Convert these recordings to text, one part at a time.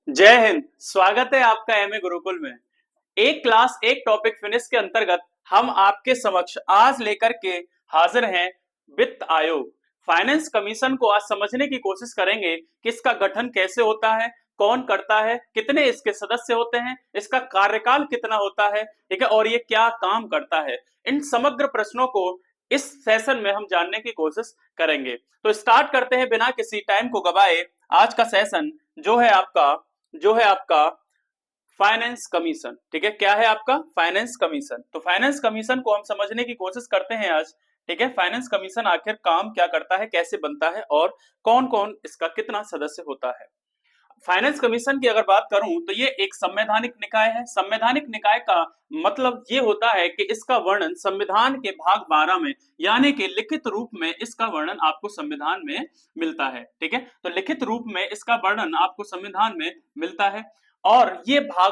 जय हिंद। स्वागत है आपका एमए गुरुकुल में। एक क्लास एक टॉपिक फिनिश के अंतर्गत हम आपके समक्ष आज लेकर के हाजिर हैं वित्त आयोग। फाइनेंस कमीशन को आज समझने की कोशिश करेंगे कि इसका गठन कैसे होता है, कौन करता है, कितने इसके सदस्य होते हैं, इसका कार्यकाल कितना होता है, ठीक है, और ये क्या काम करता है। इन समग्र प्रश्नों को इस सेशन में हम जानने की कोशिश करेंगे। तो स्टार्ट करते हैं बिना किसी टाइम को गवाए। आज का सेशन जो है आपका फाइनेंस कमीशन। ठीक है, क्या है आपका फाइनेंस कमीशन। तो फाइनेंस कमीशन को हम समझने की कोशिश करते हैं आज। ठीक है, फाइनेंस कमीशन आखिर काम क्या करता है, कैसे बनता है और कौन कौन इसका कितना सदस्य होता है। फाइनेंस कमीशन की अगर बात करूं तो ये एक संवैधानिक निकाय है। संवैधानिक निकाय का मतलब ये होता है कि इसका वर्णन संविधान के भाग 12 में यानी कि लिखित रूप में इसका वर्णन आपको संविधान में मिलता है। ठीक है, तो लिखित रूप में इसका वर्णन आपको संविधान में मिलता है। और ये भाग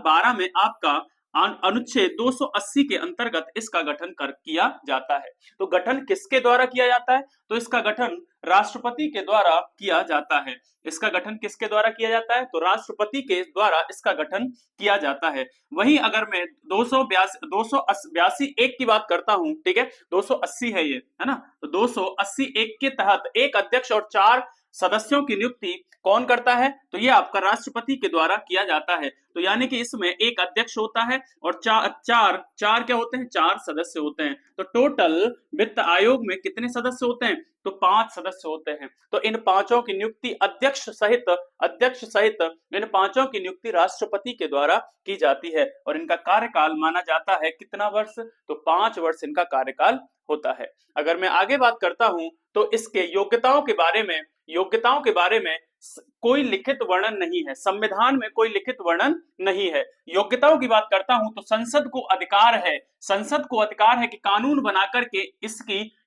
12 में आपका अनुच्छेद 280 के अंतर्गत इसका गठन कर किया जाता है। तो गठन किसके द्वारा किया जाता है? तो इसका गठन राष्ट्रपति के द्वारा किया जाता है। इसका गठन किसके द्वारा किया जाता है? तो राष्ट्रपति के द्वारा इसका गठन किया जाता है। वहीं अगर मैं 282 एक की बात करता हूं, ठीक है, 280 है ये, है ना, तो 280 एक के तहत एक अध्यक्ष और 4 सदस्यों की नियुक्ति कौन करता है? तो ये आपका राष्ट्रपति के द्वारा किया जाता है। तो यानी कि इसमें एक अध्यक्ष होता है और चार चार चार क्या होते हैं? 4 सदस्य होते हैं। तो टोटल वित्त आयोग में कितने सदस्य होते हैं? तो 5 सदस्य होते हैं। तो इन पांचों की नियुक्ति अध्यक्ष सहित इन पांचों की नियुक्ति राष्ट्रपति के द्वारा की जाती है और इनका कार्यकाल माना जाता है कितना वर्ष? तो 5 वर्ष इनका कार्यकाल होता है। अगर मैं आगे बात करता हूं तो इसके योग्यताओं के बारे में कोई लिखित वर्णन नहीं है। संविधान में कोई लिखित वर्णन नहीं है। योग्यताओं की बात करता हूं तो संसद को अधिकार है कि कानून बना करके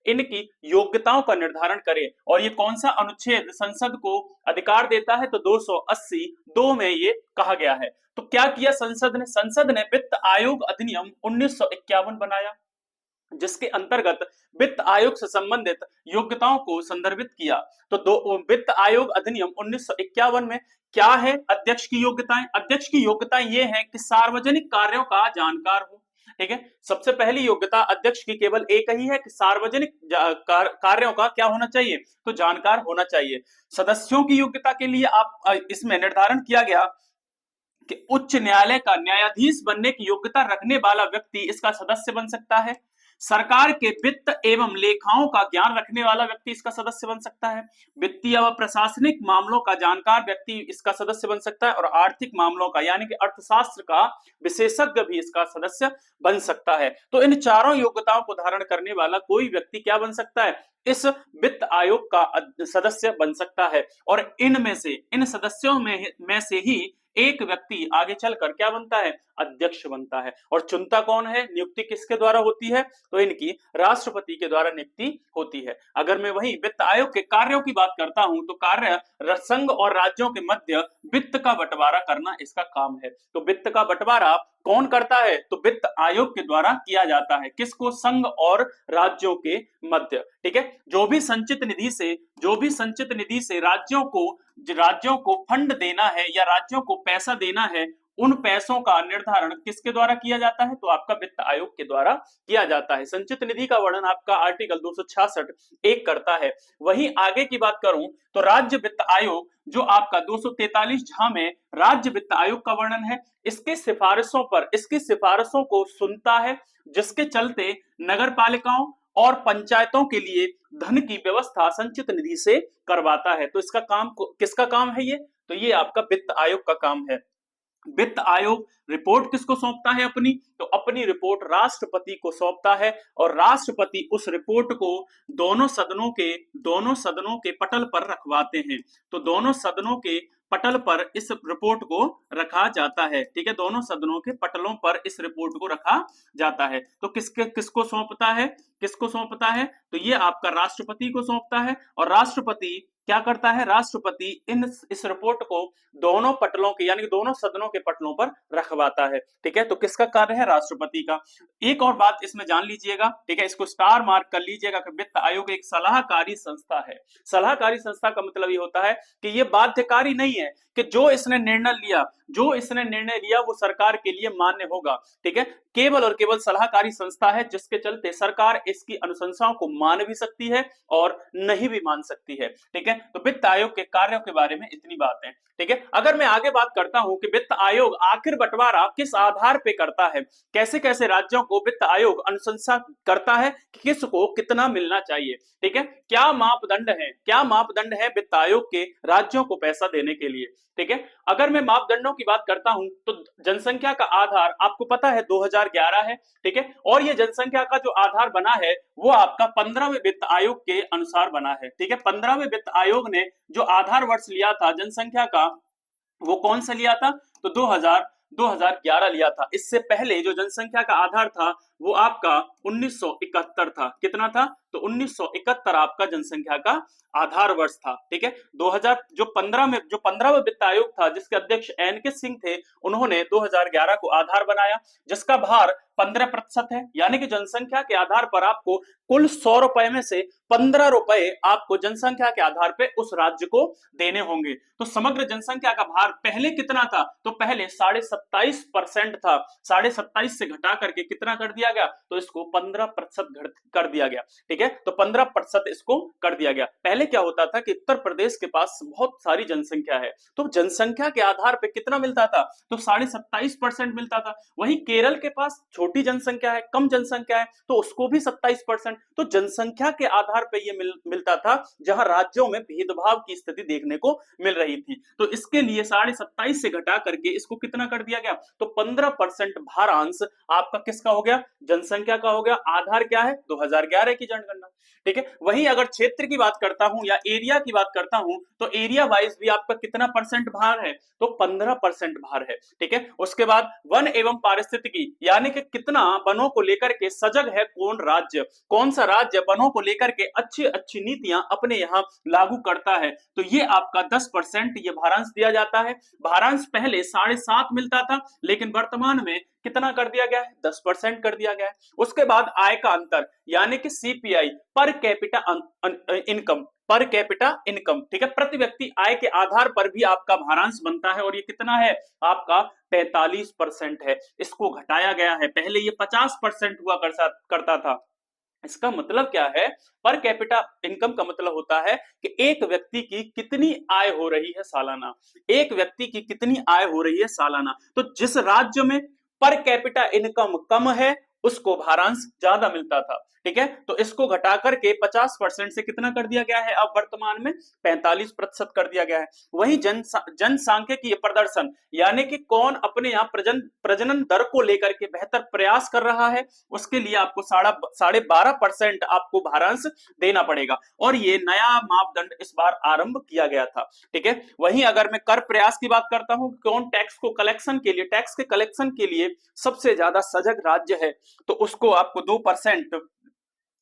इनकी योग्यताओं का निर्धारण करे। और ये कौन सा अनुच्छेद संसद को अधिकार देता है? तो 280(2) में ये कहा गया है। तो क्या किया संसद ने वित्त आयोग अधिनियम 1951 बनाया, जिसके अंतर्गत वित्त आयोग से संबंधित योग्यताओं को संदर्भित किया। तो वित्त आयोग अधिनियम 1951 में क्या है? अध्यक्ष की योग्यताएं। अध्यक्ष की योग्यताएं ये है कि सार्वजनिक कार्यों का जानकार हो। ठीक है, सबसे पहली योग्यता अध्यक्ष की केवल एक ही है कि सार्वजनिक कार्यों का क्या होना चाहिए? तो जानकार होना चाहिए। सदस्यों की योग्यता के लिए आप इसमें निर्धारण किया गया कि उच्च न्यायालय का न्यायाधीश बनने की योग्यता रखने वाला व्यक्ति इसका सदस्य बन सकता है। सरकार के वित्त एवं लेखाओं का ज्ञान रखने वाला व्यक्ति इसका सदस्य बन सकता है। वित्तीय व प्रशासनिक मामलों का जानकार व्यक्ति इसका सदस्य बन सकता है और आर्थिक मामलों का यानी कि अर्थशास्त्र का विशेषज्ञ भी इसका सदस्य बन सकता है। तो इन चारों योग्यताओं को धारण करने वाला कोई व्यक्ति क्या बन सकता है? इस वित्त आयोग का सदस्य बन सकता है। और इन सदस्यों में से ही एक व्यक्ति आगे चलकर क्या बनता है? अध्यक्ष बनता है। और चुनता कौन है? नियुक्ति किसके द्वारा होती है? तो इनकी राष्ट्रपति के द्वारा नियुक्ति होती है। अगर मैं वही वित्त आयोग के कार्यों की बात करता हूं तो कार्य संघ और राज्यों के मध्य वित्त का बंटवारा करना इसका काम है। तो वित्त का बंटवारा कौन करता है? तो वित्त आयोग के द्वारा किया जाता है। किसको? संघ और राज्यों के मध्य। ठीक है, जो भी संचित निधि से राज्यों को फंड देना है या राज्यों को पैसा देना है, उन पैसों का निर्धारण किसके द्वारा किया जाता है? तो आपका वित्त आयोग के द्वारा किया जाता है। संचित निधि का वर्णन आपका आर्टिकल 266 एक करता है। वहीं आगे की बात करूं तो राज्य वित्त आयोग जो आपका 243 में राज्य वित्त आयोग का वर्णन है। इसकी सिफारिशों को सुनता है, जिसके चलते नगर पालिकाओं और पंचायतों के लिए धन की व्यवस्था संचित निधि से करवाता है। तो किसका काम है ये? तो ये आपका वित्त आयोग का काम है। वित्त आयोग रिपोर्ट किसको सौंपता है अपनी? तो अपनी रिपोर्ट राष्ट्रपति को सौंपता है और राष्ट्रपति उस रिपोर्ट को दोनों सदनों के पटल पर रखवाते हैं। तो दोनों सदनों के पटल पर इस रिपोर्ट को रखा जाता है। ठीक है, दोनों सदनों के पटलों पर इस रिपोर्ट को रखा जाता है। तो किसको सौंपता है? तो ये आपका राष्ट्रपति को सौंपता है और राष्ट्रपति क्या करता है, राष्ट्रपति इस रिपोर्ट को दोनों पटलों के यानी दोनों सदनों के पटलों पर रखवाता है। ठीक है, तो किसका कार्य है, राष्ट्रपति का। एक और बात इसमें जान लीजिएगा, ठीक है, इसको स्टार मार्क कर लीजिएगा कि वित्त आयोग एक सलाहकारी संस्था है। सलाहकारी संस्था का मतलब ये होता है कि ये बाध्यकारी नहीं है कि जो इसने निर्णय लिया वो सरकार के लिए मान्य होगा। ठीक है, केवल और केवल सलाहकारी संस्था है जिसके चलते सरकार इसकी अनुशंसाओं को मान भी सकती है और नहीं भी मान सकती है। ठीक है, तो वित्त आयोग के कार्यों के बारे में इतनी बात है। ठीक है, अगर मैं आगे बात करता हूं कि वित्त आयोग आखिर बंटवारा किस आधार पे करता है, कैसे कैसे राज्यों को वित्त आयोग अनुशंसा करता है कि किसको कितना मिलना चाहिए। ठीक है, क्या मापदंड है वित्त आयोग के राज्यों को पैसा देने के लिए। ठीक है, अगर मैं मापदंडों की बात करता हूं तो जनसंख्या का आधार आपको पता है 2011 है। ठीक है, और ये जनसंख्या का जो आधार बना है वो आपका 15वें वित्त आयोग के अनुसार बना है। ठीक है, 15वें वित्त आयोग ने जो आधार वर्ष लिया था जनसंख्या का वो कौन सा लिया था, तो 2011 लिया था। इससे पहले जो जनसंख्या का आधार था वो आपका 1971 था। कितना था, तो 1971 आपका जनसंख्या का आधार वर्ष था। ठीक है, 2000 जो 15वें वित्त आयोग था जिसके अध्यक्ष एन के सिंह थे, उन्होंने 2011 को आधार बनाया जिसका भार 15% है, यानी कि जनसंख्या के आधार पर आपको कुल 100 रुपए में से 15 रुपए आपको जनसंख्या के आधार पे उस राज्य को देने होंगे। तो समग्र जनसंख्या का भार पहले कितना था, तो पहले 27.5% था। 27.5 से घटा करके कितना कर दिया गया, तो इसको 15% कर दिया गया। ठीक है, तो 15% इसको कर दिया गया। पहले क्या होता था कि उत्तर प्रदेश के पास बहुत सारी जनसंख्या है, तो जनसंख्या के आधार पे कितना मिलता था, तो 27.5% मिलता था। वही केरल के पास छोटी जनसंख्या है, कम जनसंख्या है, तो उसको भी 27%। तो जनसंख्या के आधार पे ये मिलता था, जहां राज्यों में भेदभाव की स्थिति देखने को मिल रही थी। तो इसके लिए 27.5 से घटा करके इसको कितना कर दिया गया, तो 15% भारांश आपका किसका हो गया, जनसंख्या का हो गया। आधार क्या है, 2011 की जनगणना। ठीक है, वहीं अगर क्षेत्र की बात करता हूं या एरिया की बात करता हूं, तो एरिया वाइज भी आपका कितना परसेंट भार है, तो 15% भार है। ठीक है, उसके बाद वन एवं पारिस्थितिकी, यानी कि कितना वनों को लेकर के सजग है कौन सा राज्य वनों को लेकर के अच्छी अच्छी नीतियां अपने यहाँ लागू करता है, तो ये आपका 10% ये भारांश दिया जाता है। भारांश पहले 7.5 मिलता था, लेकिन वर्तमान में कितना कर दिया गया है, 10% कर दिया गया है। उसके बाद आय का अंतर, यानी कि सीपीआई, पर कैपिटा इनकम। ठीक है, प्रति व्यक्ति आय के आधार पर भी आपका भारांश बनता है, और ये कितना है, आपका 45% है। इसको घटाया गया है, पहले ये 50% हुआ करता था। इसका मतलब क्या है, पर कैपिटा इनकम का मतलब होता है कि एक व्यक्ति की कितनी आय हो रही है सालाना, तो जिस राज्य में पर कैपिटा इनकम कम है उसको भारांश ज्यादा मिलता था। ठीक है, तो इसको घटा करके 50% से कितना कर दिया गया है, अब वर्तमान में 45% कर दिया गया है। वही जनसांख्यिकीय प्रदर्शन, यानी कि कौन अपने यहाँ प्रजनन दर को लेकर के बेहतर प्रयास कर रहा है, उसके लिए आपको 12.5% आपको भारांश देना पड़ेगा, और ये नया मापदंड इस बार आरंभ किया गया था। ठीक है, वहीं अगर मैं कर प्रयास की बात करता हूं, कौन टैक्स के कलेक्शन के लिए सबसे ज्यादा सजग राज्य है, तो उसको आपको 2%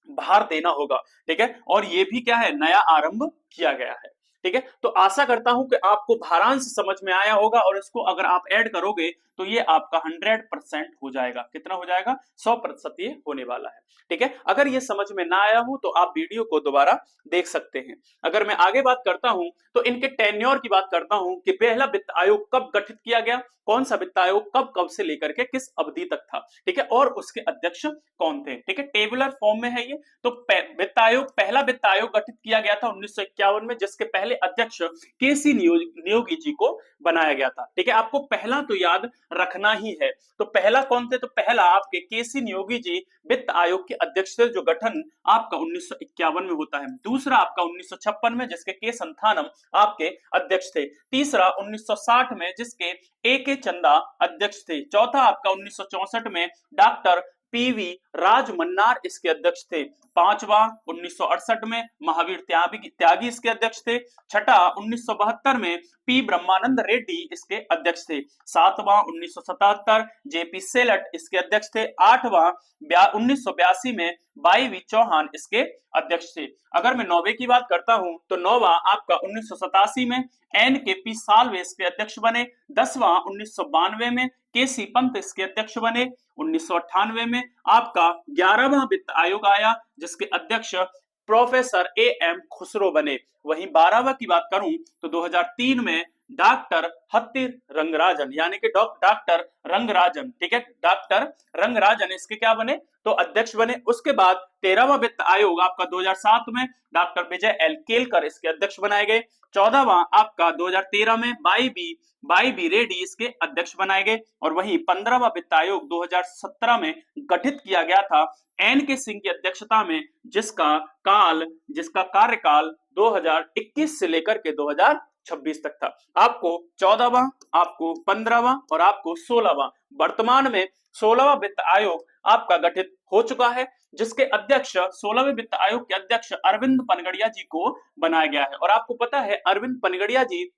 भार देना होगा। ठीक है, और ये भी क्या है, नया आरंभ किया गया है। ठीक है, तो आशा करता हूं कि आपको भारांश समझ में आया होगा, और इसको अगर आप ऐड करोगे तो ये आपका 100% हो जाएगा। कितना हो जाएगा, 100% ये होने वाला है। ठीक है, अगर ये समझ में ना आया हो तो आप वीडियो को दोबारा देख सकते हैं। अगर मैं आगे बात करता हूं तो इनके टेन्योर की बात करता हूं कि पहला वित्त आयोग कब गठित किया गया, कौन सा वित्त आयोग कब से लेकर के किस अवधि तक था। ठीक है, और उसके अध्यक्ष कौन थे। ठीक है, टेबुलर फॉर्म में है ये। तो पहला वित्त आयोग गठित किया गया था 1951 में, जिसके पहले अध्यक्ष केसी नियोगी जी को बनाया गया था। ठीक है, आपको पहला तो याद रखना ही है। तो पहला कौन थे, तो पहला आपके केसी नियोगी जी वित्त आयोग के अध्यक्ष थे, जो गठन आपका 1951 में होता है। दूसरा आपका 1956 में, जिसके के संथानम आपके अध्यक्ष थे। तीसरा 1960 में, जिसके ए के चंदा अध्यक्ष थे। चौथा आपका 1964 में डॉक्टर पीवी राजमन्नार इसके अध्यक्ष थे। पांचवा 1968 में महावीर त्यागी इसके अध्यक्ष थे। छठा 1972 में पी ब्रह्मानंद रेड्डी इसके अध्यक्ष थे। सातवां 1977 जेपी सेलट इसके अध्यक्ष थे। आठवां 1982 में वाई चौहान इसके अध्यक्ष थे। अगर मैं नौवे की बात करता हूं तो नौवा आपका 1987 में एन के पी साल्वे इसके अध्यक्ष बने। 10वां 1992 में के सी पंत इसके अध्यक्ष बने। 1998 में आपका 11वां वित्त आयोग आया जिसके अध्यक्ष प्रोफेसर ए एम खुसरो बने। वहीं 12वां की बात करूं तो 2003 में डॉक्टर हत्ती रंगराजन यानी कि डॉक्टर रंगराजन, ठीक है, डॉक्टर रंगराजन इसके क्या बने तो अध्यक्ष बने। उसके बाद 13वां वित्त आयोग आपका 2007 में डॉक्टर विजय एल केलकर इसके अध्यक्ष बनाए गए। 14वां आपका 2013 में बाई बी रेड्डी इसके अध्यक्ष बनाए गए। और वहीं 15वां वित्त आयोग 2017 में गठित किया गया था एन के सिंह की अध्यक्षता में, जिसका कार्यकाल 2021 से लेकर के 2026 तक था। आपको 14वां, आपको 15वां और आपको 16वां, वर्तमान में 16वां वित्त आयोग आपका गठित हो चुका है जिसके अध्यक्ष 16वें वित्त आयोग के अध्यक्ष अरविंद पनगड़िया जी को बनाया गया है। और आपको पता है अरविंद पनगड़िया जी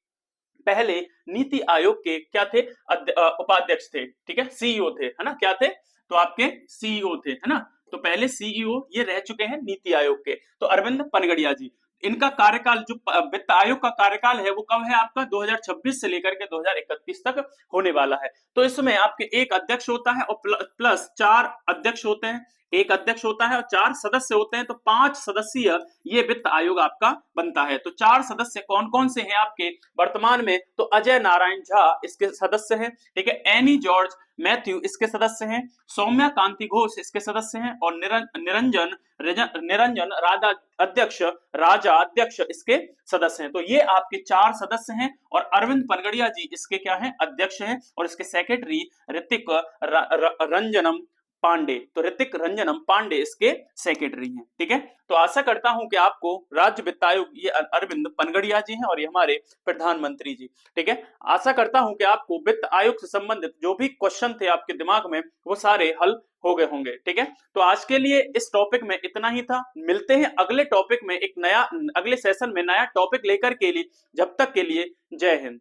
पहले नीति आयोग के क्या थे, उपाध्यक्ष थे, ठीक है, सीईओ थे, है ना, क्या थे तो आपके सीईओ थे, है ना, तो पहले सीईओ ये रह चुके हैं नीति आयोग के, तो अरविंद पनगड़िया जी। इनका कार्यकाल जो वित्त आयोग का कार्यकाल है वो कब है आपका 2026 से लेकर के 2031 तक होने वाला है। तो इसमें आपके एक अध्यक्ष होता है और प्लस 4 अध्यक्ष होते हैं, एक अध्यक्ष होता है और 4 सदस्य होते हैं, तो 5 सदस्यीय ये वित्त आयोग आपका बनता है। तो 4 सदस्य कौन कौन से हैं आपके वर्तमान में तो अजय नारायण झा इसके सदस्य हैं, ठीक है, एनी जॉर्ज मैथ्यू इसके सदस्य हैं, सौम्या कांति घोष इसके सदस्य हैं और निरंजन राजा अध्यक्ष इसके सदस्य हैं। तो ये आपके 4 सदस्य हैं और अरविंद पनगड़िया जी इसके क्या हैं अध्यक्ष हैं और इसके सेक्रेटरी ऋतिक रंजनम पांडे, तो ऋतिक रंजनम पांडे इसके सेक्रेटरी हैं, ठीक है। तो आशा करता हूं कि आपको राज्य वित्त आयोग ये अरविंद पनगड़िया जी हैं और ये हमारे प्रधानमंत्री जी, ठीक है। आशा करता हूं कि आपको वित्त आयोग से संबंधित जो भी क्वेश्चन थे आपके दिमाग में वो सारे हल हो गए होंगे, ठीक है। तो आज के लिए इस टॉपिक में इतना ही था। मिलते हैं अगले टॉपिक में, एक नया अगले सेशन में नया टॉपिक लेकर के लिए। जब तक के लिए जय हिंद।